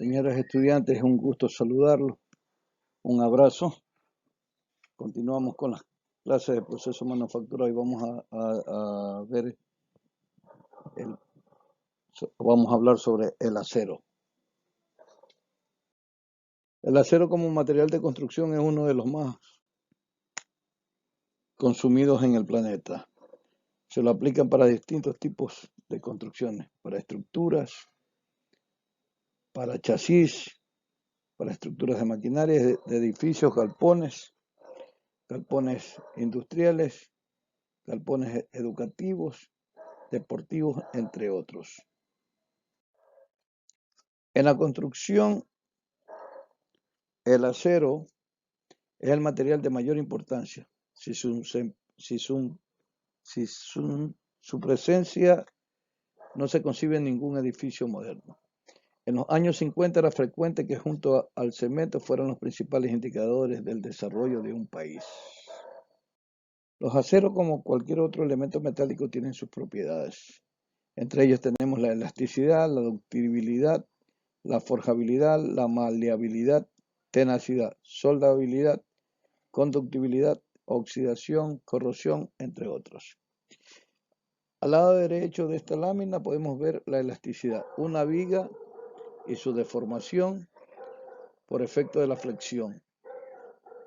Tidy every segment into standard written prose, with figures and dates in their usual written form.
Señores estudiantes, es un gusto saludarlos. Un abrazo. Continuamos con las clases de proceso manufactura y vamos a ver, vamos a hablar sobre el acero. El acero como material de construcción es uno de los más consumidos en el planeta. Se lo aplican para distintos tipos de construcciones, para estructuras, para chasis, para estructuras de maquinaria, de edificios, galpones industriales, galpones educativos, deportivos, entre otros. En la construcción, el acero es el material de mayor importancia. Su presencia no se concibe en ningún edificio moderno. En los años 50 era frecuente que junto al cemento fueran los principales indicadores del desarrollo de un país. Los aceros, como cualquier otro elemento metálico, tienen sus propiedades. Entre ellos tenemos la elasticidad, la ductibilidad, la forjabilidad, la maleabilidad, tenacidad, soldabilidad, conductibilidad, oxidación, corrosión, entre otros. Al lado derecho de esta lámina podemos ver la elasticidad, una viga y su deformación por efecto de la flexión.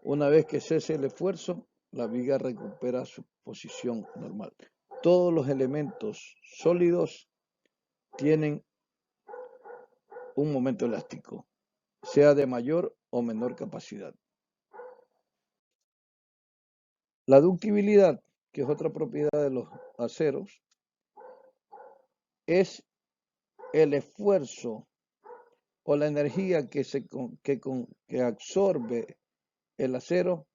Una vez que cese el esfuerzo, la viga recupera su posición normal. Todos los elementos sólidos tienen un momento elástico, sea de mayor o menor capacidad. La ductibilidad, que es otra propiedad de los aceros, es el esfuerzo o la energía que absorbe el acero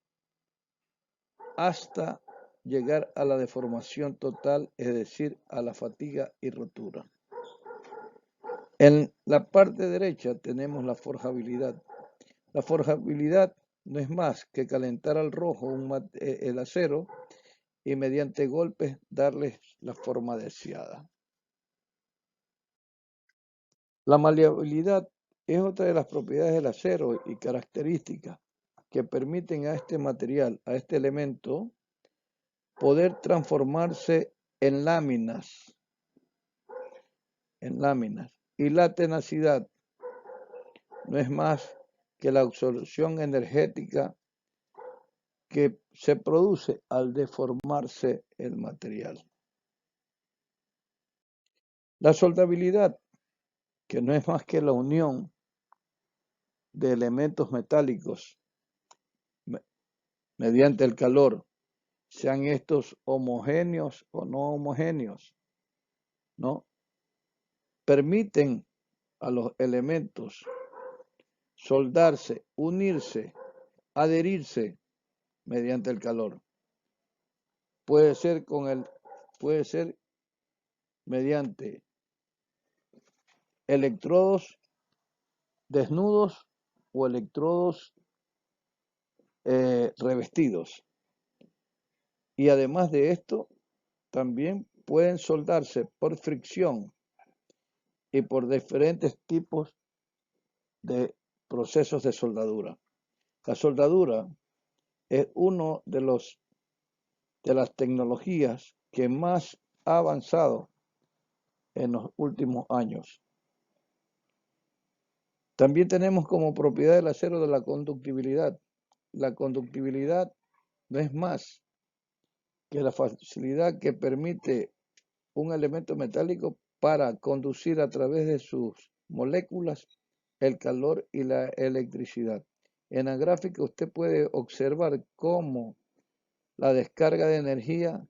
hasta llegar a la deformación total, es decir, a la fatiga y rotura. En la parte derecha tenemos la forjabilidad. La forjabilidad no es más que calentar al rojo el acero y mediante golpes darles la forma deseada. La maleabilidad es otra de las propiedades del acero y características que permiten a este material, a este elemento, poder transformarse en láminas. Y la tenacidad no es más que la absorción energética que se produce al deformarse el material. La soldabilidad, que no es más que la unión de elementos metálicos mediante el calor, sean estos homogéneos o no homogéneos, ¿no? Permiten a los elementos soldarse, unirse, adherirse mediante el calor. Puede ser mediante electrodos desnudos o electrodos revestidos. Y además de esto, también pueden soldarse por fricción y por diferentes tipos de procesos de soldadura. La soldadura es uno de las tecnologías que más ha avanzado en los últimos años. También tenemos como propiedad del acero de la conductibilidad. La conductibilidad no es más que la facilidad que permite un elemento metálico para conducir a través de sus moléculas el calor y la electricidad. En la gráfica usted puede observar cómo la descarga de energía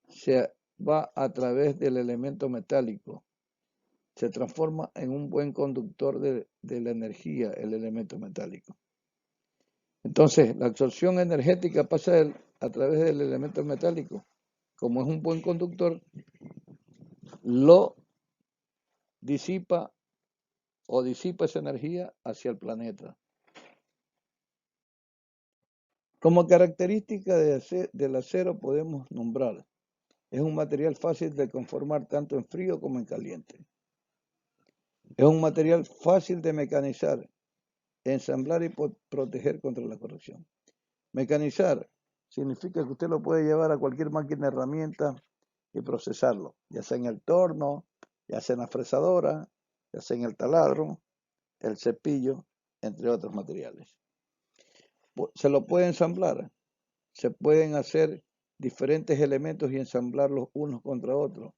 se va a través del elemento metálico. Se transforma en un buen conductor de la energía, el elemento metálico. Entonces, la absorción energética pasa a través del elemento metálico. Como es un buen conductor, lo disipa esa energía hacia el planeta. Como característica del acero podemos nombrar, es un material fácil de conformar tanto en frío como en caliente. Es un material fácil de mecanizar, ensamblar y proteger contra la corrosión. Mecanizar significa que usted lo puede llevar a cualquier máquina herramienta y procesarlo, ya sea en el torno, ya sea en la fresadora, ya sea en el taladro, el cepillo, entre otros materiales. Se lo puede ensamblar, se pueden hacer diferentes elementos y ensamblarlos unos contra otros.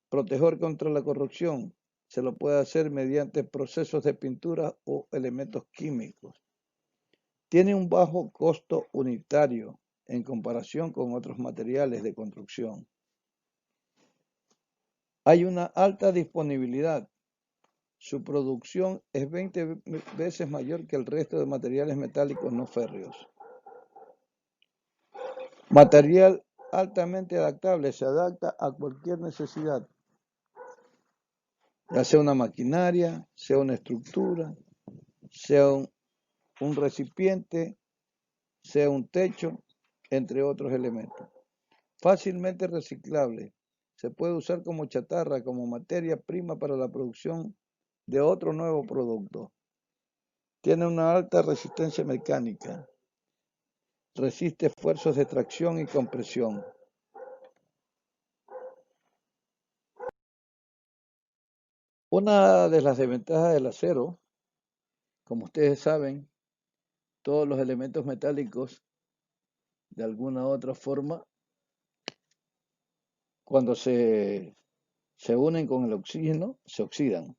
Proteger contra la corrosión se lo puede hacer mediante procesos de pintura o elementos químicos. Tiene un bajo costo unitario en comparación con otros materiales de construcción. Hay una alta disponibilidad. Su producción es 20 veces mayor que el resto de materiales metálicos no férreos. Material altamente adaptable, se adapta a cualquier necesidad, ya sea una maquinaria, sea una estructura, sea un recipiente, sea un techo, entre otros elementos. Fácilmente reciclable, se puede usar como chatarra, como materia prima para la producción de otro nuevo producto. Tiene una alta resistencia mecánica, resiste esfuerzos de tracción y compresión. Una de las desventajas del acero, como ustedes saben, todos los elementos metálicos, de alguna u otra forma, cuando se unen con el oxígeno, se oxidan.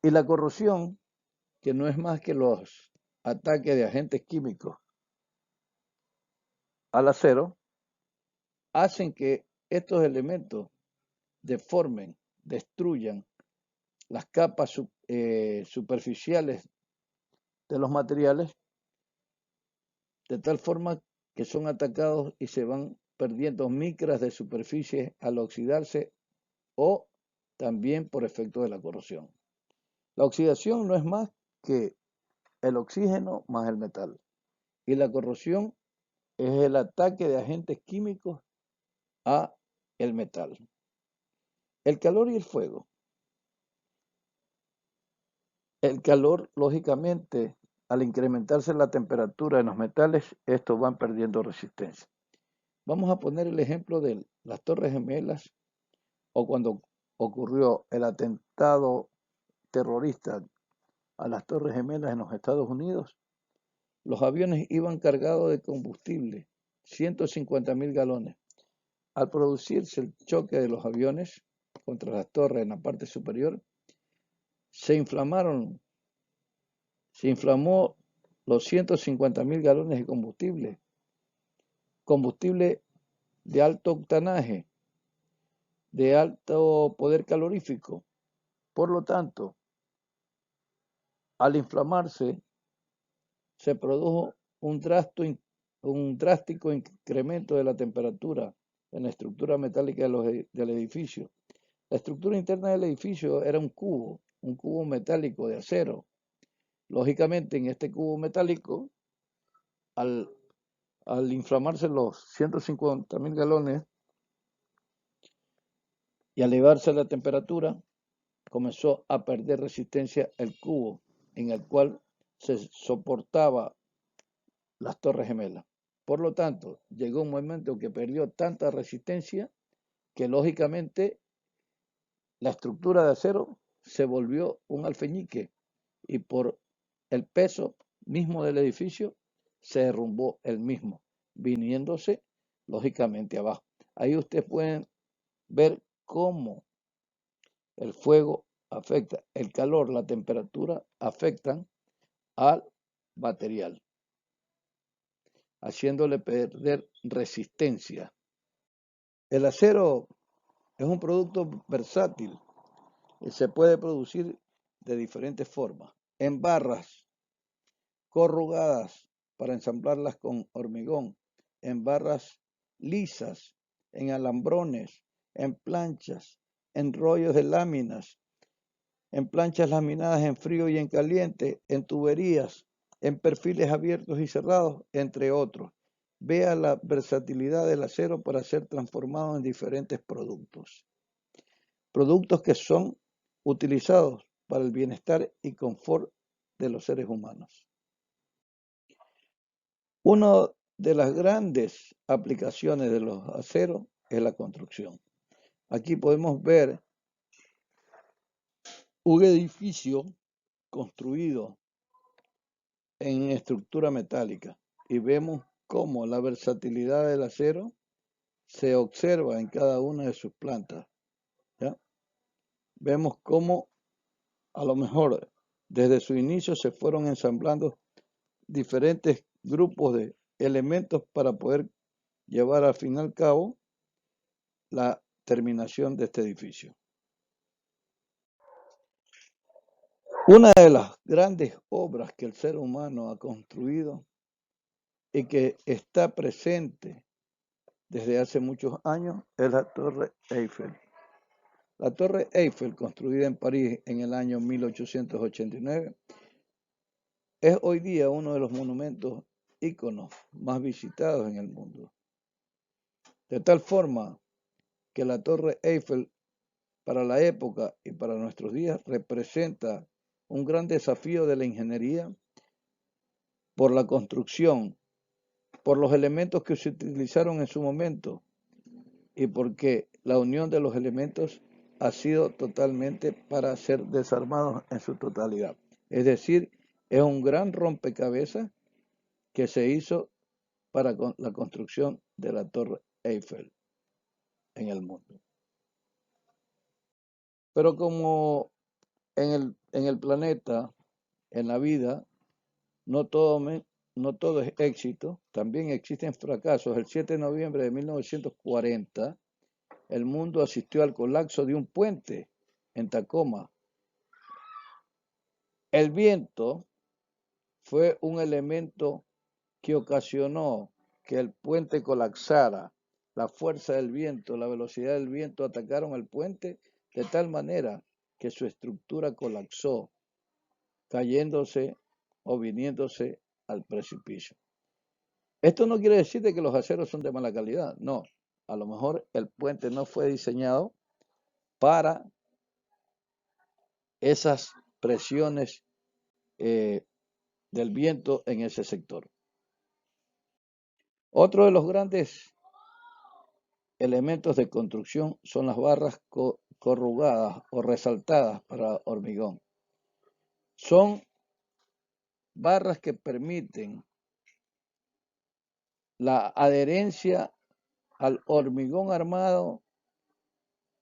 Y la corrosión, que no es más que los ataques de agentes químicos al acero, hacen que estos elementos deformen, destruyan las capas superficiales de los materiales, de tal forma que son atacados y se van perdiendo micras de superficie al oxidarse o también por efecto de la corrosión. La oxidación no es más que el oxígeno más el metal. Y la corrosión es el ataque de agentes químicos a el metal. El calor y el fuego. El calor, lógicamente, al incrementarse la temperatura en los metales, estos van perdiendo resistencia. Vamos a poner el ejemplo de las Torres Gemelas o cuando ocurrió el atentado terrorista a las Torres Gemelas en los Estados Unidos. Los aviones iban cargados de combustible, 150.000 galones. Al producirse el choque de los aviones contra las torres en la parte superior, se inflamó los 150.000 galones de combustible de alto octanaje, de alto poder calorífico. Por lo tanto, al inflamarse, se produjo un drástico incremento de la temperatura en la estructura metálica del edificio. La estructura interna del edificio era un cubo metálico de acero. Lógicamente, en este cubo metálico, al inflamarse los 150.000 galones y al elevarse la temperatura, comenzó a perder resistencia el cubo en el cual se soportaba las Torres Gemelas. Por lo tanto, llegó un momento que perdió tanta resistencia que lógicamente la estructura de acero se volvió un alfeñique y por el peso mismo del edificio se derrumbó el mismo, viniéndose lógicamente abajo. Ahí ustedes pueden ver cómo el fuego afecta, el calor, la temperatura afectan al material, haciéndole perder resistencia. El acero es un producto versátil y se puede producir de diferentes formas. En barras corrugadas para ensamblarlas con hormigón, en barras lisas, en alambrones, en planchas, en rollos de láminas, en planchas laminadas en frío y en caliente, en tuberías, en perfiles abiertos y cerrados, entre otros. Vea la versatilidad del acero para ser transformado en diferentes productos. Productos que son utilizados para el bienestar y confort de los seres humanos. Una de las grandes aplicaciones de los aceros es la construcción. Aquí podemos ver un edificio construido en estructura metálica y vemos cómo la versatilidad del acero se observa en cada una de sus plantas. ¿Ya? Vemos cómo a lo mejor desde su inicio se fueron ensamblando diferentes grupos de elementos para poder llevar al fin y al cabo la terminación de este edificio. Una de las grandes obras que el ser humano ha construido y que está presente desde hace muchos años es la Torre Eiffel. La Torre Eiffel, construida en París en el año 1889, es hoy día uno de los monumentos íconos más visitados en el mundo. De tal forma que la Torre Eiffel para la época y para nuestros días representa un gran desafío de la ingeniería por la construcción, por los elementos que se utilizaron en su momento y porque la unión de los elementos ha sido totalmente para ser desarmados en su totalidad. Es decir, es un gran rompecabezas que se hizo para la construcción de la Torre Eiffel en el mundo. Pero como en el planeta, en la vida, no todo es éxito, también existen fracasos. El 7 de noviembre de 1940, el mundo asistió al colapso de un puente en Tacoma. El viento fue un elemento que ocasionó que el puente colapsara. La fuerza del viento, la velocidad del viento atacaron el puente de tal manera que su estructura colapsó, cayéndose o viniéndose al precipicio. Esto no quiere decir de que los aceros son de mala calidad, no. A lo mejor el puente no fue diseñado para esas presiones del viento en ese sector. Otro de los grandes elementos de construcción son las barras corrugadas o resaltadas para hormigón. Son barras que permiten la adherencia al hormigón armado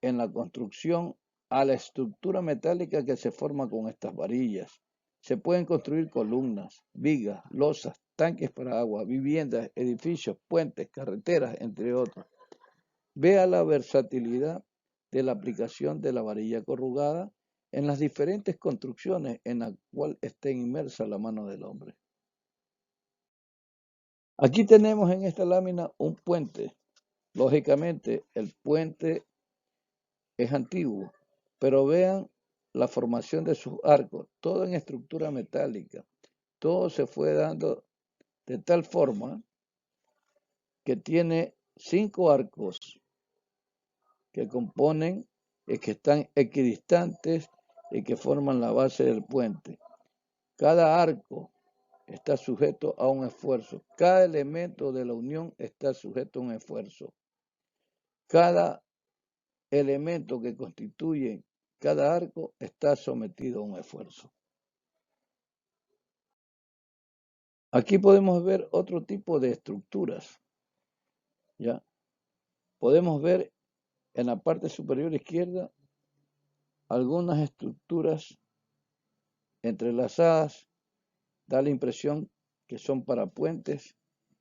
en la construcción, a la estructura metálica que se forma con estas varillas. Se pueden construir columnas, vigas, losas, tanques para agua, viviendas, edificios, puentes, carreteras, entre otros. Vea la versatilidad de la aplicación de la varilla corrugada en las diferentes construcciones en las cuales esté inmersa la mano del hombre. Aquí tenemos en esta lámina un puente. Lógicamente, el puente es antiguo, pero vean la formación de sus arcos, todo en estructura metálica. Todo se fue dando de tal forma que tiene 5 arcos que componen y que están equidistantes y que forman la base del puente. Cada arco está sujeto a un esfuerzo. Cada elemento de la unión está sujeto a un esfuerzo. Cada elemento que constituye cada arco está sometido a un esfuerzo. Aquí podemos ver otro tipo de estructuras. ¿Ya? Podemos ver en la parte superior izquierda algunas estructuras entrelazadas, da la impresión que son para puentes,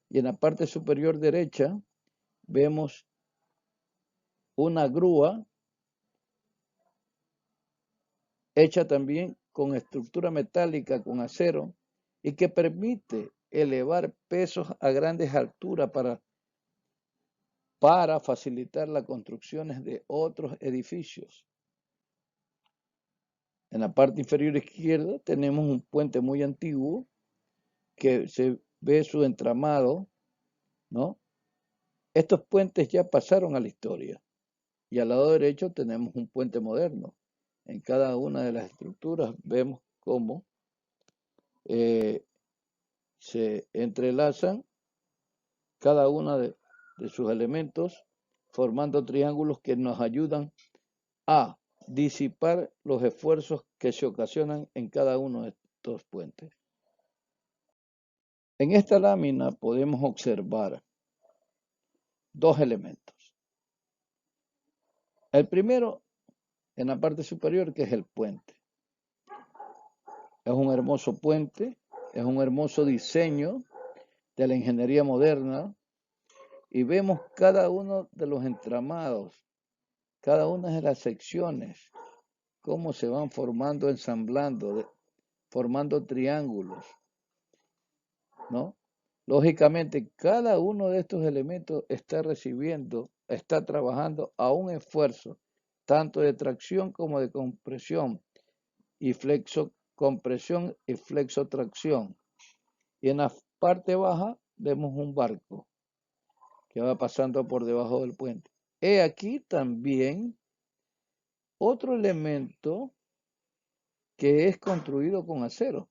y en la parte superior derecha vemos una grúa hecha también con estructura metálica, con acero, y que permite elevar pesos a grandes alturas para facilitar las construcciones de otros edificios. En la parte inferior izquierda tenemos un puente muy antiguo que se ve su entramado, ¿no? Estos puentes ya pasaron a la historia y al lado derecho tenemos un puente moderno. en cada una de las estructuras vemos cómo se entrelazan cada una de sus elementos, formando triángulos que nos ayudan a disipar los esfuerzos que se ocasionan en cada uno de estos puentes. En esta lámina podemos observar dos elementos. El primero, en la parte superior, que es el puente. Es un hermoso puente, es un hermoso diseño de la ingeniería moderna, y vemos cada uno de los entramados, cada una de las secciones, cómo se van formando, ensamblando, formando triángulos, ¿no? Lógicamente, cada uno de estos elementos está trabajando a un esfuerzo, tanto de tracción como de compresión, y compresión y flexotracción. Y en la parte baja vemos un barco que va pasando por debajo del puente. He aquí también otro elemento que es construido con acero.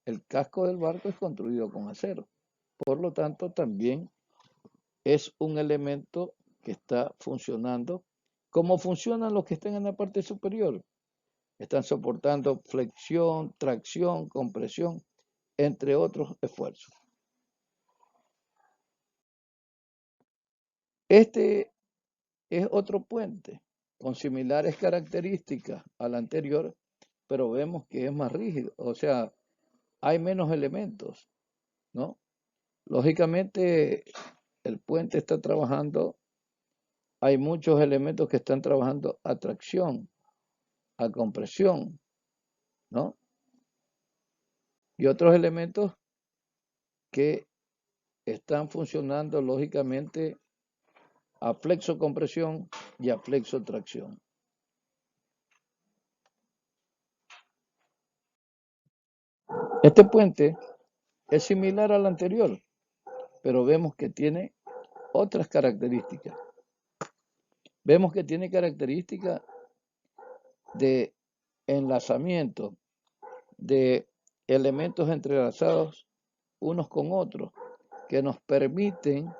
El casco del barco es construido con acero. Por lo tanto, también es un elemento que está funcionando. ¿Cómo funcionan los que están en la parte superior? Están soportando flexión, tracción, compresión, entre otros esfuerzos. Este es otro puente con similares características al anterior, pero vemos que es más rígido, o sea, hay menos elementos, ¿no? Lógicamente, el puente está trabajando, hay muchos elementos que están trabajando a tracción, a compresión, ¿no? Y otros elementos que están funcionando, lógicamente, a flexocompresión y a flexotracción. Este puente es similar al anterior, pero vemos que tiene otras características. Vemos que tiene características de enlazamiento, de elementos entrelazados unos con otros, que nos permiten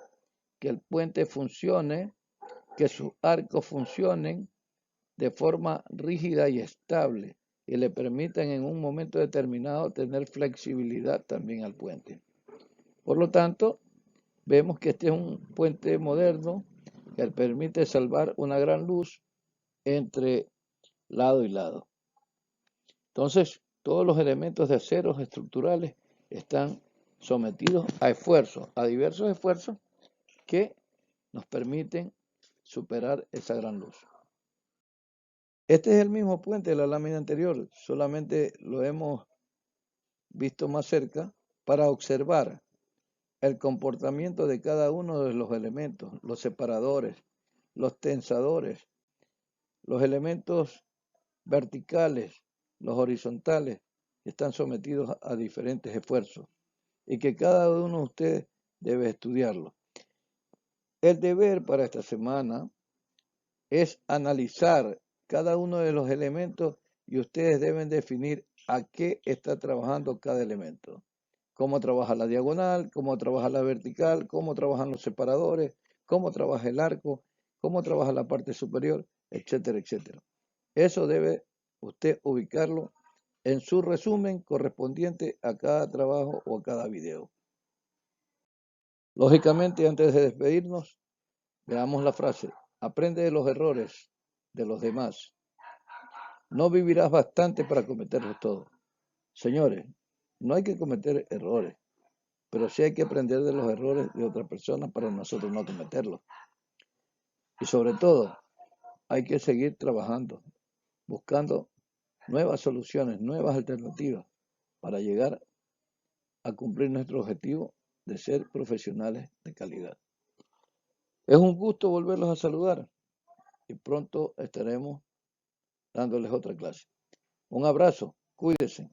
que el puente funcione, que sus arcos funcionen de forma rígida y estable, y le permitan en un momento determinado tener flexibilidad también al puente. Por lo tanto, vemos que este es un puente moderno que permite salvar una gran luz entre lado y lado. Entonces, todos los elementos de aceros estructurales están sometidos a esfuerzos, a diversos esfuerzos que nos permiten superar esa gran luz. Este es el mismo puente de la lámina anterior, solamente lo hemos visto más cerca para observar el comportamiento de cada uno de los elementos, los separadores, los tensadores, los elementos verticales, los horizontales, que están sometidos a diferentes esfuerzos y que cada uno de ustedes debe estudiarlo. El deber para esta semana es analizar cada uno de los elementos y ustedes deben definir a qué está trabajando cada elemento. Cómo trabaja la diagonal, cómo trabaja la vertical, cómo trabajan los separadores, cómo trabaja el arco, cómo trabaja la parte superior, etcétera, etcétera. Eso debe usted ubicarlo en su resumen correspondiente a cada trabajo o a cada video. Lógicamente, antes de despedirnos, veamos la frase: aprende de los errores de los demás. No vivirás bastante para cometerlos todos. Señores, no hay que cometer errores, pero sí hay que aprender de los errores de otras personas para nosotros no cometerlos. Y sobre todo, hay que seguir trabajando, buscando nuevas soluciones, nuevas alternativas para llegar a cumplir nuestro objetivo de ser profesionales de calidad. Es un gusto volverlos a saludar y pronto estaremos dándoles otra clase. Un abrazo, cuídense.